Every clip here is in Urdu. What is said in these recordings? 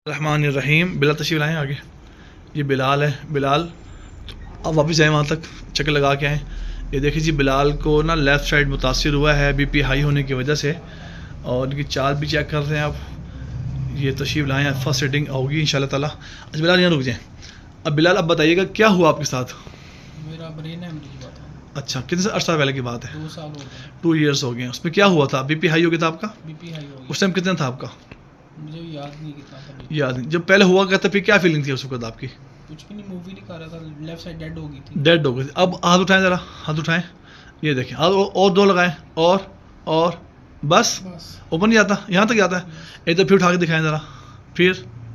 الرحمن الرحیم. بلال تشریف لائیں آگے. یہ بلال ہے. بلال اب واپس جائیں وہاں تک چکر لگا کے آئیں. یہ دیکھیں جی بلال کو نا لیفٹ سائڈ متاثر ہوا ہے بی پی ہائی ہونے کی وجہ سے, اور ان کی چال بھی چیک کر رہے ہیں آپ. یہ تشریف لائیں, فرسٹ سیٹنگ ہوگی ان شاء اللہ تعالیٰ. اچھا بلال یہاں رک جائیں. اب بلال اب بتائیے گا کیا ہوا آپ کے ساتھ. میرا برین ہیمریج ہوا تھا. اچھا کتنے عرصہ پہلے کی بات ہے؟ 2 سال ہو گئے. 2 ایئرس ہو گئے ہیں. اس میں کیا ہوا تھا؟ بی پی ہائی ہو گیا تھا آپ کا؟ بی پی ہائی ہو گیا. اس ٹائم کتنا تھا آپ کا؟ مجھے یاد نہیں کتنا تھا. یاد نہیں. جب پہلے ہوا کرتا پھر کیا فیلنگ تھی اس وقت آپ کی؟ کچھ بھی نہیں, مووی نہیں کر رہا تھا. لیفٹ سائڈ ڈیڈ ہو گئی تھی. ڈیڈ ہو گئی تھی. اب ہاتھ اٹھائیں ذرا, ہاتھ اٹھائیں. یہ دیکھیں اور 2 لگائیں. اور بس اوپن نہیں جاتا, یہاں تک جاتا ہے. ایک تو پھر اٹھا کے دکھائیں ذرا, پھر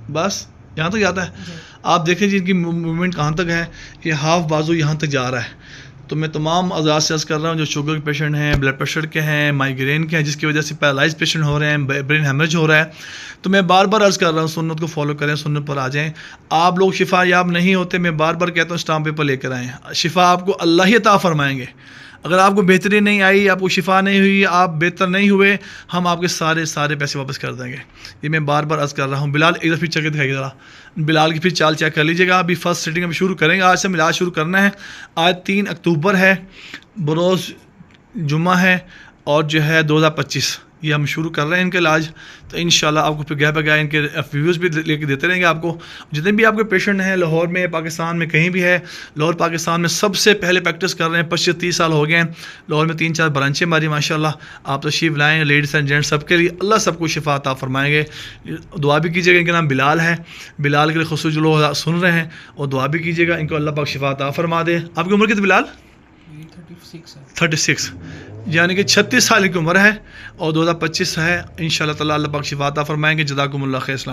بس یہاں تک جاتا ہے. آپ دیکھیں جی ان کی موومنٹ کہاں تک ہے. یہ ہاف بازو یہاں تک جا رہا ہے. تو میں تمام حضرات سے عرض کر رہا ہوں جو شوگر کے پیشنٹ ہیں, بلڈ پریشر کے ہیں, مائیگرین کے ہیں, جس کی وجہ سے پیرالائز پیشنٹ ہو رہے ہیں, برین ہیمریج ہو رہا ہے, تو میں بار بار عرض کر رہا ہوں سنت کو فالو کریں, سنت پر آ جائیں. آپ لوگ شفا یاب نہیں ہوتے, میں بار بار کہتا ہوں اسٹامپ پیپر لے کر آئیں. شفا آپ کو اللہ ہی عطا فرمائیں گے. اگر آپ کو بہتری نہیں آئی, آپ کو شفا نہیں ہوئی, آپ بہتر نہیں ہوئے, ہم آپ کے سارے پیسے واپس کر دیں گے. یہ میں بار بار عرض کر رہا ہوں. بلال ایک دفعہ چیک دکھائیے ذرا. بلال کی پھر چال چیک کر لیجیے گا. ابھی فرسٹ سیٹنگ ابھی شروع کریں گے. آج سے ہم علاج شروع کرنا ہے. آج 3 اکتوبر ہے, بروز جمعہ ہے, اور جو ہے 2025 یہ ہم شروع کر رہے ہیں ان کا علاج. تو انشاءاللہ آپ کو پھر گیا بگیا ان کے ریویوز بھی لے کے دیتے رہیں گے آپ کو. جتنے بھی آپ کے پیشنٹ ہیں لاہور میں, پاکستان میں کہیں بھی ہے, لاہور پاکستان میں سب سے پہلے پریکٹس کر رہے ہیں. 25-30 سال ہو گئے ہیں لاہور میں, 3-4 برانچیں ہماری ماشاءاللہ. آپ تشریف لائیں, لیڈیز اینڈ جینٹس سب کے لیے اللہ سب کو شفا عطا فرمائیں گے. دعا بھی کیجیے گا. ان کا نام بلال ہے. بلال کے لیے خصوصی جو لوگ سن رہے ہیں اور دعا بھی کیجیے گا ان کو اللہ پاک شفا عطا فرما دے. آپ کی عمر کتنی بلال؟ 36, یعنی کہ 36 سال کی عمر ہے اور 2025 ہے. انشاءاللہ تعالی اللہ پاک شفا عطا فرمائیں گے. جزاکم اللہ خیر.